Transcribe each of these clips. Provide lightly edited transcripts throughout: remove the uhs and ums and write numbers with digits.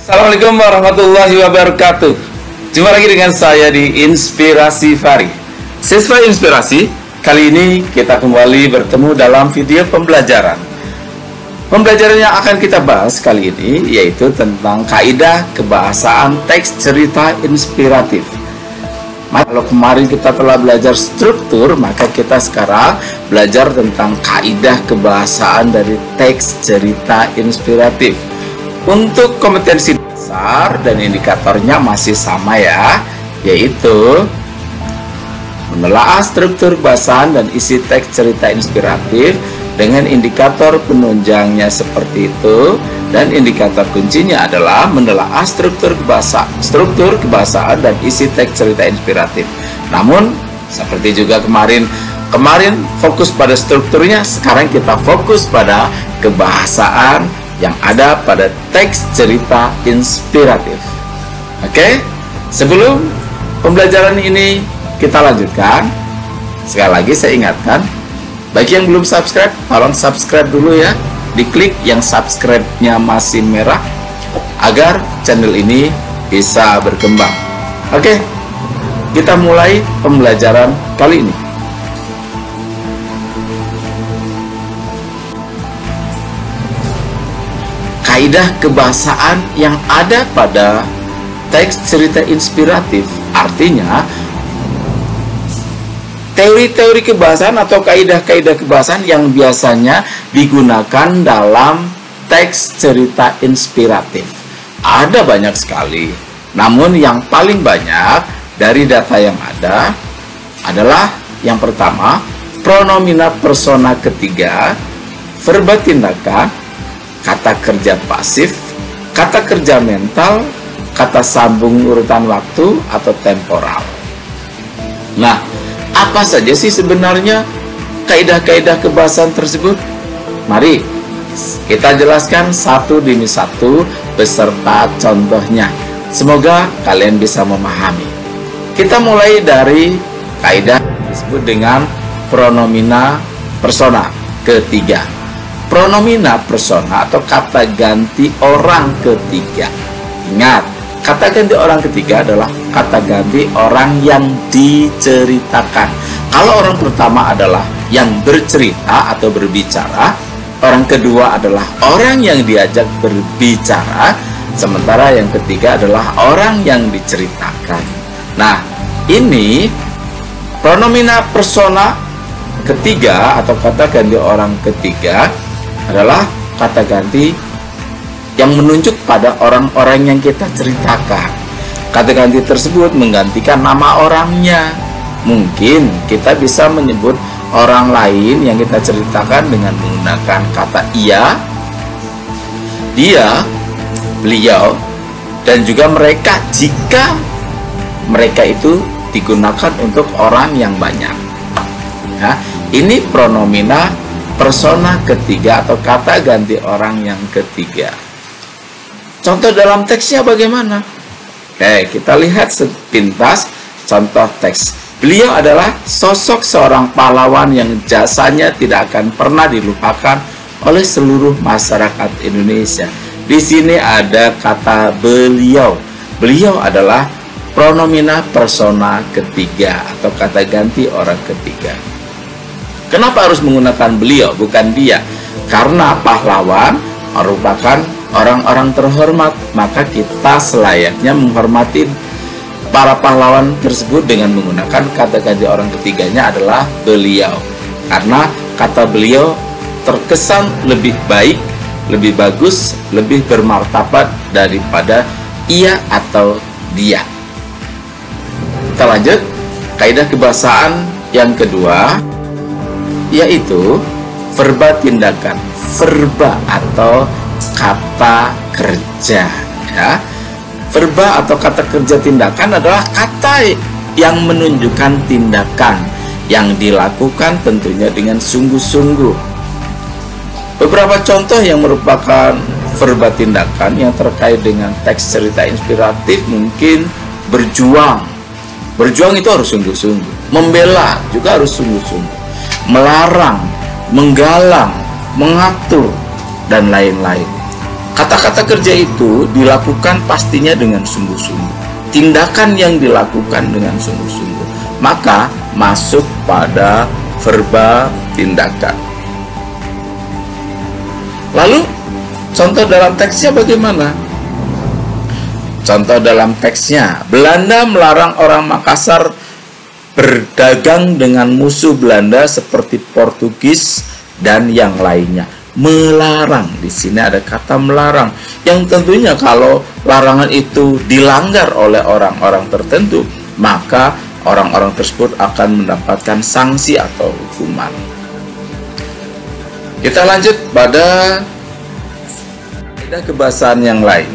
Assalamualaikum warahmatullahi wabarakatuh. Jumpa lagi dengan saya di Inspirasi Fari. Siswa Inspirasi, kali ini kita kembali bertemu dalam video pembelajaran. Pembelajaran yang akan kita bahas kali ini yaitu tentang kaidah kebahasaan teks cerita inspiratif. Kalau kemarin kita telah belajar struktur, maka kita sekarang belajar tentang kaidah kebahasaan dari teks cerita inspiratif. Untuk kompetensi dasar dan indikatornya masih sama ya, yaitu menelaah struktur bahasaan dan isi teks cerita inspiratif dengan indikator penunjangnya seperti itu, dan indikator kuncinya adalah menelaah struktur kebahasaan dan isi teks cerita inspiratif. Namun seperti juga kemarin fokus pada strukturnya, sekarang kita fokus pada kebahasaan yang ada pada teks cerita inspiratif. Oke, sebelum pembelajaran ini kita lanjutkan, sekali lagi saya ingatkan, bagi yang belum subscribe, tolong subscribe dulu ya. Diklik yang subscribe-nya masih merah agar channel ini bisa berkembang. Oke, kita mulai pembelajaran kali ini. Kaidah kebahasaan yang ada pada teks cerita inspiratif artinya teori-teori kebahasaan atau kaidah-kaidah kebahasaan yang biasanya digunakan dalam teks cerita inspiratif. Ada banyak sekali, namun yang paling banyak dari data yang ada adalah yang pertama, pronomina persona ketiga, verba tindakan, kata kerja pasif, kata kerja mental, kata sambung urutan waktu atau temporal. Nah, apa saja sih sebenarnya kaidah-kaidah kebahasaan tersebut? Mari kita jelaskan satu demi satu beserta contohnya. Semoga kalian bisa memahami. Kita mulai dari kaidah disebut dengan pronomina persona ketiga. Pronomina persona atau kata ganti orang ketiga. Ingat, kata ganti orang ketiga adalah kata ganti orang yang diceritakan. Kalau orang pertama adalah yang bercerita atau berbicara, orang kedua adalah orang yang diajak berbicara, sementara yang ketiga adalah orang yang diceritakan. Nah, ini pronomina persona ketiga atau kata ganti orang ketiga adalah kata ganti yang menunjuk pada orang-orang yang kita ceritakan. Kata ganti tersebut menggantikan nama orangnya. Mungkin kita bisa menyebut orang lain yang kita ceritakan dengan menggunakan kata ia, dia, beliau, dan juga mereka jika mereka itu digunakan untuk orang yang banyak. Nah, ini pronomina persona ketiga atau kata ganti orang yang ketiga. Contoh dalam teksnya bagaimana? Oke, kita lihat sepintas contoh teks. Beliau adalah sosok seorang pahlawan yang jasanya tidak akan pernah dilupakan oleh seluruh masyarakat Indonesia. Di sini ada kata beliau. Beliau adalah pronomina persona ketiga atau kata ganti orang ketiga. Kenapa harus menggunakan beliau, bukan dia? Karena pahlawan merupakan orang-orang terhormat, maka kita selayaknya menghormati para pahlawan tersebut dengan menggunakan kata ganti orang ketiganya adalah beliau. Karena kata beliau terkesan lebih baik, lebih bagus, lebih bermartabat daripada ia atau dia. Kita lanjut, kaidah kebahasaan yang kedua yaitu verba tindakan. Verba atau kata kerja ya. Verba atau kata kerja tindakan adalah kata yang menunjukkan tindakan yang dilakukan tentunya dengan sungguh-sungguh. Beberapa contoh yang merupakan verba tindakan yang terkait dengan teks cerita inspiratif mungkin berjuang. Berjuang itu harus sungguh-sungguh. Membela juga harus sungguh-sungguh. Melarang, menggalang, mengatur, dan lain-lain. Kata-kata kerja itu dilakukan pastinya dengan sungguh-sungguh. Tindakan yang dilakukan dengan sungguh-sungguh, maka masuk pada verba tindakan. Lalu, contoh dalam teksnya bagaimana? Contoh dalam teksnya, Belanda melarang orang Makassar berdagang dengan musuh Belanda seperti Portugis dan yang lainnya. Melarang, di sini ada kata melarang, yang tentunya kalau larangan itu dilanggar oleh orang-orang tertentu, maka orang-orang tersebut akan mendapatkan sanksi atau hukuman. Kita lanjut pada kebahasaan yang lain,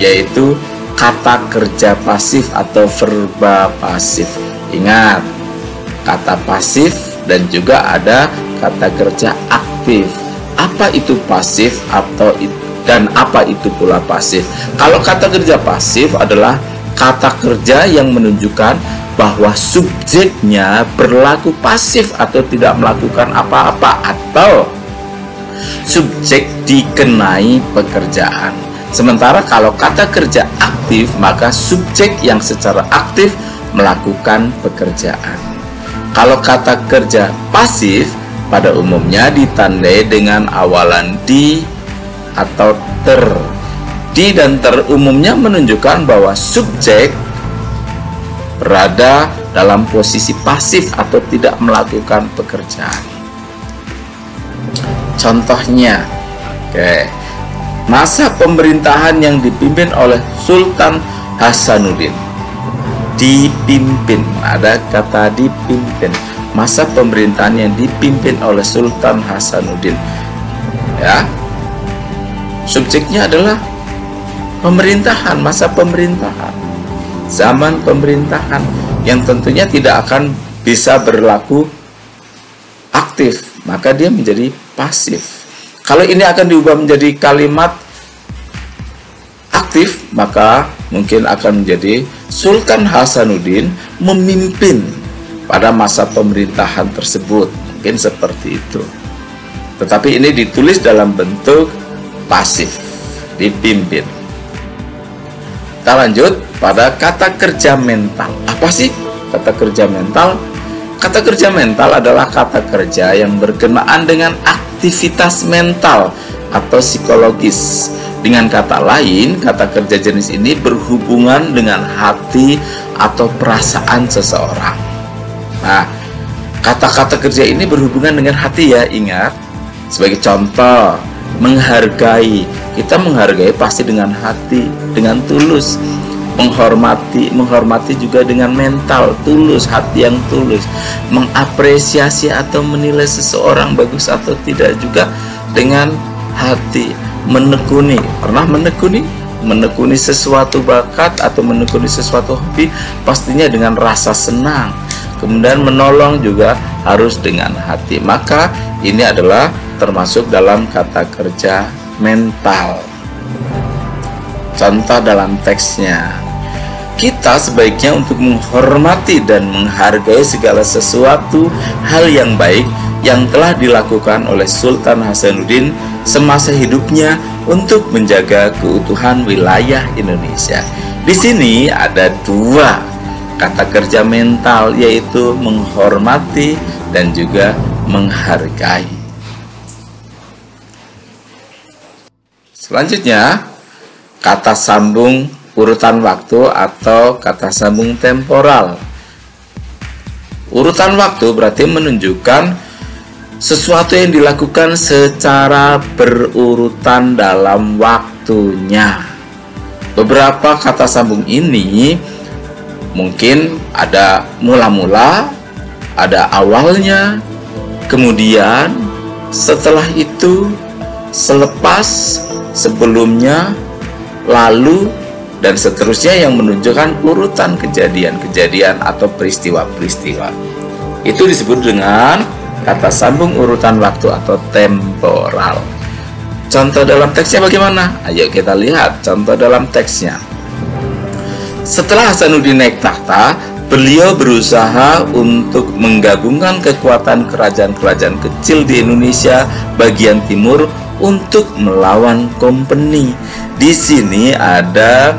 yaitu kata kerja pasif atau verba pasif. Ingat, kata pasif dan juga ada kata kerja aktif. Apa itu pasif dan apa itu pula pasif? Kalau kata kerja pasif adalah kata kerja yang menunjukkan bahwa subjeknya berlaku pasif atau tidak melakukan apa-apa, atau subjek dikenai pekerjaan. Sementara kalau kata kerja aktif, maka subjek yang secara aktif melakukan pekerjaan. Kalau kata kerja pasif pada umumnya ditandai dengan awalan di atau ter. Di dan ter umumnya menunjukkan bahwa subjek berada dalam posisi pasif atau tidak melakukan pekerjaan. Contohnya, masa pemerintahan yang dipimpin oleh Sultan Hasanuddin. Dipimpin, ada kata dipimpin. Masa pemerintahan yang dipimpin oleh Sultan Hasanuddin, ya, subjeknya adalah pemerintahan, masa pemerintahan, zaman pemerintahan, yang tentunya tidak akan bisa berlaku aktif, maka dia menjadi pasif. Kalau ini akan diubah menjadi kalimat aktif, maka mungkin akan menjadi Sultan Hasanuddin memimpin pada masa pemerintahan tersebut, mungkin seperti itu. Tetapi ini ditulis dalam bentuk pasif, dipimpin. Kita lanjut pada kata kerja mental. Apa sih kata kerja mental? Kata kerja mental adalah kata kerja yang berkenaan dengan aktivitas mental atau psikologis. Dengan kata lain, kata kerja jenis ini berhubungan dengan hati atau perasaan seseorang. Nah, kata-kata kerja ini berhubungan dengan hati, ya, ingat. Sebagai contoh, menghargai. Kita menghargai pasti dengan hati, dengan tulus. Menghormati juga dengan mental, tulus, hati yang tulus. Mengapresiasi atau menilai seseorang bagus atau tidak juga dengan hati. Menekuni, pernah menekuni sesuatu bakat atau menekuni sesuatu hobi, pastinya dengan rasa senang. Kemudian menolong juga harus dengan hati. Maka ini adalah termasuk dalam kata kerja mental. Contoh dalam teksnya, kita sebaiknya untuk menghormati dan menghargai segala sesuatu hal yang baik yang telah dilakukan oleh Sultan Hasanuddin semasa hidupnya untuk menjaga keutuhan wilayah Indonesia. Di sini ada dua kata kerja mental, yaitu menghormati dan juga menghargai. Selanjutnya, kata sambung urutan waktu atau kata sambung temporal. Urutan waktu berarti menunjukkan sesuatu yang dilakukan secara berurutan dalam waktunya. Beberapa kata sambung ini mungkin ada mula-mula, ada awalnya, kemudian setelah itu, selepas, sebelumnya, lalu, dan seterusnya yang menunjukkan urutan kejadian-kejadian atau peristiwa-peristiwa. Itu disebut dengan kata sambung urutan waktu atau temporal. Contoh dalam teksnya bagaimana? Ayo kita lihat contoh dalam teksnya. Setelah Hasanuddin naik tahta, beliau berusaha untuk menggabungkan kekuatan kerajaan-kerajaan kecil di Indonesia bagian timur untuk melawan company. Di sini ada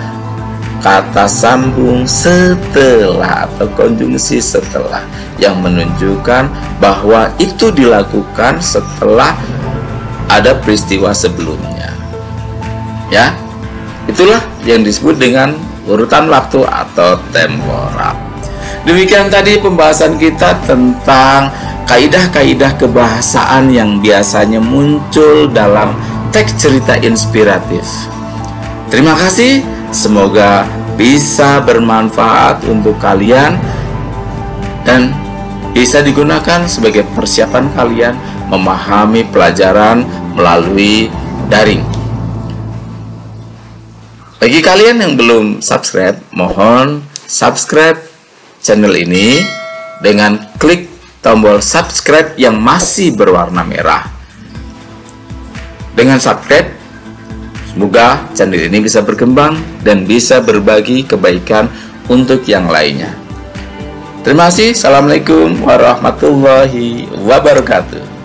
kata sambung setelah atau konjungsi setelah yang menunjukkan bahwa itu dilakukan setelah ada peristiwa sebelumnya. Ya, itulah yang disebut dengan urutan waktu atau temporal. Demikian tadi pembahasan kita tentang kaidah-kaidah kebahasaan yang biasanya muncul dalam teks cerita inspiratif. Terima kasih, semoga bisa bermanfaat untuk kalian dan bisa digunakan sebagai persiapan kalian memahami pelajaran melalui daring. Bagi kalian yang belum subscribe, mohon subscribe channel ini dengan klik tombol subscribe yang masih berwarna merah. Dengan subscribe, semoga channel ini bisa berkembang dan bisa berbagi kebaikan untuk yang lainnya. Terima kasih. Assalamualaikum warahmatullahi wabarakatuh.